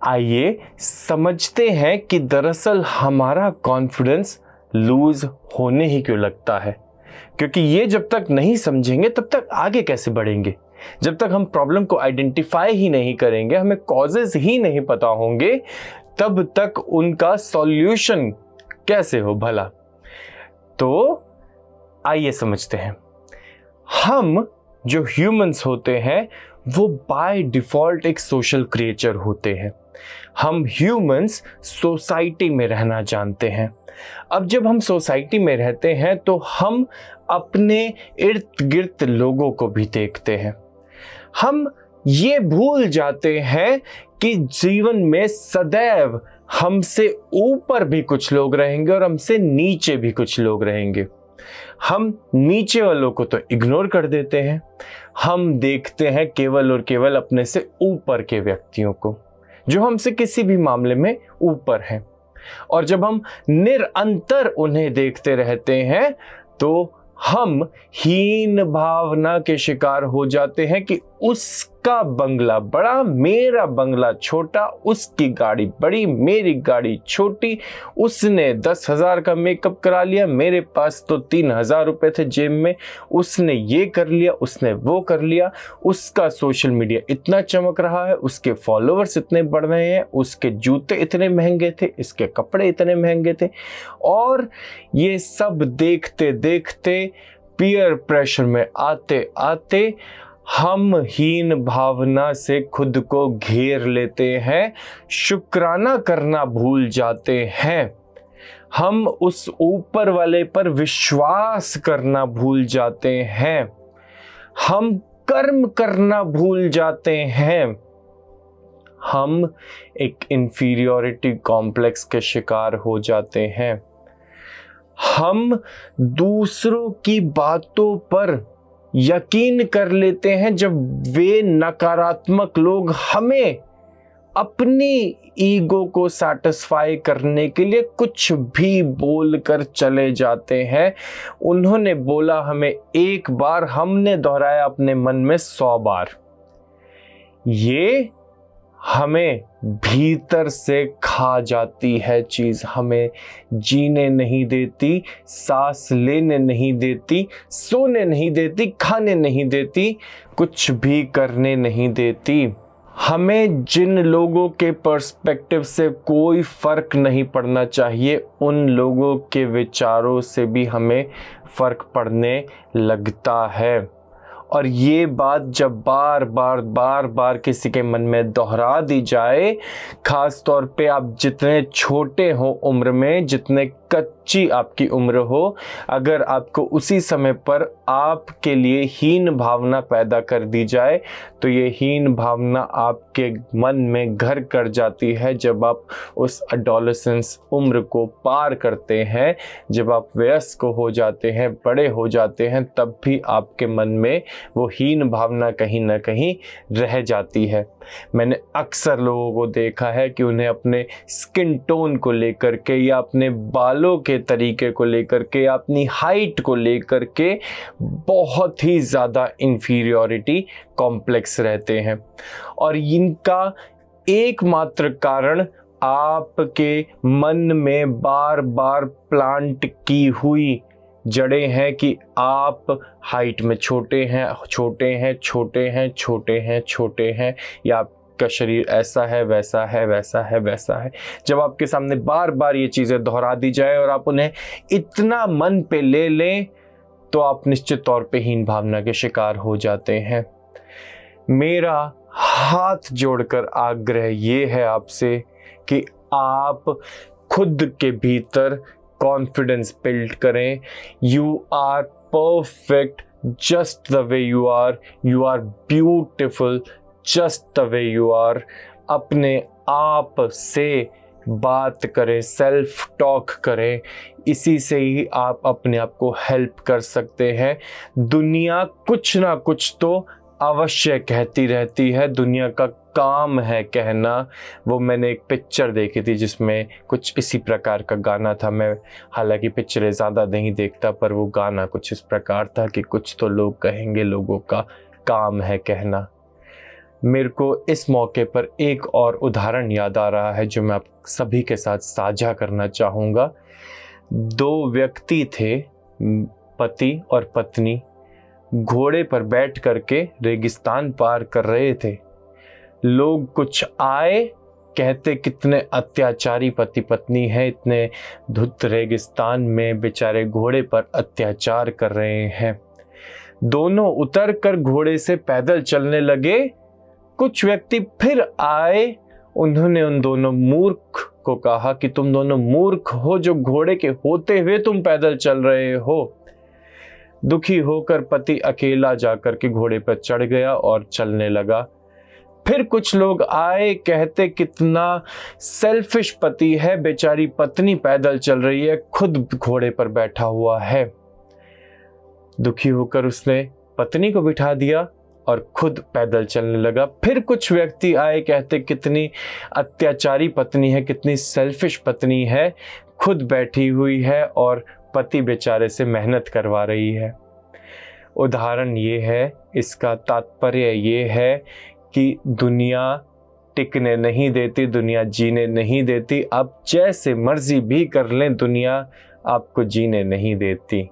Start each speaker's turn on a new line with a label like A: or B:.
A: आइए समझते हैं कि दरअसल हमारा कॉन्फिडेंस लूज होने ही क्यों लगता है। क्योंकि ये जब तक नहीं समझेंगे तब तक आगे कैसे बढ़ेंगे। जब तक हम प्रॉब्लम को आइडेंटिफाई ही नहीं करेंगे, हमें कॉजेज ही नहीं पता होंगे, तब तक उनका सॉल्यूशन कैसे हो भला। तो आइए समझते हैं। हम जो ह्यूमंस होते हैं वो बाय डिफॉल्ट एक सोशल क्रिएचर होते हैं। हम ह्यूमंस सोसाइटी में रहना जानते हैं। अब जब हम सोसाइटी में रहते हैं तो हम अपने इर्द गिर्द लोगों को भी देखते हैं। हम ये भूल जाते हैं कि जीवन में सदैव हमसे ऊपर भी कुछ लोग रहेंगे और हमसे नीचे भी कुछ लोग रहेंगे। हम नीचे वालों को तो इग्नोर कर देते हैं, हम देखते हैं केवल और केवल अपने से ऊपर के व्यक्तियों को जो हमसे किसी भी मामले में ऊपर हैं। और जब हम निरंतर उन्हें देखते रहते हैं तो हम हीन भावना के शिकार हो जाते हैं कि उसका बंगला बड़ा, मेरा बंगला छोटा, उसकी गाड़ी बड़ी, मेरी गाड़ी छोटी, उसने 10,000 का मेकअप करा लिया, मेरे पास तो 3,000 रुपए थे जेब में, उसने ये कर लिया, उसने वो कर लिया, उसका सोशल मीडिया इतना चमक रहा है, उसके फॉलोअर्स इतने बढ़ रहे हैं, उसके जूते इतने महंगे थे, इसके कपड़े इतने महंगे थे। और ये सब देखते देखते पीयर प्रेशर में आते आते हम हीन भावना से खुद को घेर लेते हैं, शुक्राना करना भूल जाते हैं, हम उस ऊपर वाले पर विश्वास करना भूल जाते हैं, हम कर्म करना भूल जाते हैं, हम एक इंफीरियरिटी कॉम्प्लेक्स के शिकार हो जाते हैं। हम दूसरों की बातों पर यकीन कर लेते हैं जब वे नकारात्मक लोग हमें अपनी ईगो को सैटिस्फाई करने के लिए कुछ भी बोलकर चले जाते हैं। उन्होंने बोला हमें एक बार, हमने दोहराया अपने मन में 100 बार। ये हमें भीतर से खा जाती है चीज, हमें जीने नहीं देती, सांस लेने नहीं देती, सोने नहीं देती, खाने नहीं देती, कुछ भी करने नहीं देती। हमें जिन लोगों के पर्सपेक्टिव से कोई फर्क नहीं पड़ना चाहिए, उन लोगों के विचारों से भी हमें फर्क पड़ने लगता है। और ये बात जब बार बार किसी के मन में दोहरा दी जाए, खास तौर पे आप जितने छोटे हो उम्र में, जितने कच्ची आपकी उम्र हो, अगर आपको उसी समय पर आपके लिए हीन भावना पैदा कर दी जाए तो ये हीन भावना आपके मन में घर कर जाती है। जब आप उस एडोलेसेंस उम्र को पार करते हैं, जब आप वयस्क हो जाते हैं, बड़े हो जाते हैं, तब भी आपके मन में वो हीन भावना कहीं ना कहीं रह जाती है। मैंने अक्सर लोगों को देखा है कि उन्हें अपने स्किन टोन को लेकर के, या अपने बालों के तरीके को लेकर के, या अपनी हाइट को लेकर के बहुत ही ज़्यादा इंफीरियरिटी कॉम्प्लेक्स रहते हैं। और इनका एकमात्र कारण आपके मन में बार बार प्लांट की हुई जड़ें हैं कि आप हाइट में छोटे हैं, छोटे हैं, छोटे हैं, छोटे हैं, छोटे हैं, या आपका शरीर ऐसा है, वैसा है, वैसा है, वैसा है। जब आपके सामने बार बार ये चीज़ें दोहरा दी जाए और आप उन्हें इतना मन पे ले लें तो आप निश्चित तौर पे हीन भावना के शिकार हो जाते हैं। मेरा हाथ जोड़कर आग्रह ये है आपसे कि आप खुद के भीतर कॉन्फिडेंस बिल्ड करें। You are perfect just the way you are, you are beautiful just the way you are. अपने आप से बात करें, सेल्फ टॉक करें, इसी से ही आप अपने आप को हेल्प कर सकते हैं। दुनिया कुछ ना कुछ तो अवश्य कहती रहती है, दुनिया का काम है कहना। वो मैंने एक पिक्चर देखी थी जिसमें कुछ इसी प्रकार का गाना था। मैं हालांकि पिक्चरें ज़्यादा नहीं देखता, पर वो गाना कुछ इस प्रकार था कि कुछ तो लोग कहेंगे, लोगों का काम है कहना। मेरे को इस मौके पर एक और उदाहरण याद आ रहा है जो मैं आप सभी के साथ साझा करना चाहूँगा। दो व्यक्ति थे, पति और पत्नी, घोड़े पर बैठ करके रेगिस्तान पार कर रहे थे। लोग कुछ आए, कहते कितने अत्याचारी पति पत्नी हैं, इतने धुत रेगिस्तान में बेचारे घोड़े पर अत्याचार कर रहे हैं। दोनों उतर कर घोड़े से पैदल चलने लगे। कुछ व्यक्ति फिर आए, उन्होंने उन दोनों मूर्ख को कहा कि तुम दोनों मूर्ख हो, जो घोड़े के होते हुए तुम पैदल चल रहे हो। दुखी होकर पति अकेला जाकर के घोड़े पर चढ़ गया और चलने लगा। फिर कुछ लोग आए, कहते कितना सेल्फिश पति है, बेचारी पत्नी पैदल चल रही है, खुद घोड़े पर बैठा हुआ है। दुखी होकर उसने पत्नी को बिठा दिया और खुद पैदल चलने लगा। फिर कुछ व्यक्ति आए, कहते कितनी अत्याचारी पत्नी है, कितनी सेल्फिश पत्नी है, खुद बैठी हुई है और पति बेचारे से मेहनत करवा रही है। उदाहरण ये है, इसका तात्पर्य ये है कि दुनिया टिकने नहीं देती, दुनिया जीने नहीं देती। आप जैसे मर्जी भी कर लें, दुनिया आपको जीने नहीं देती।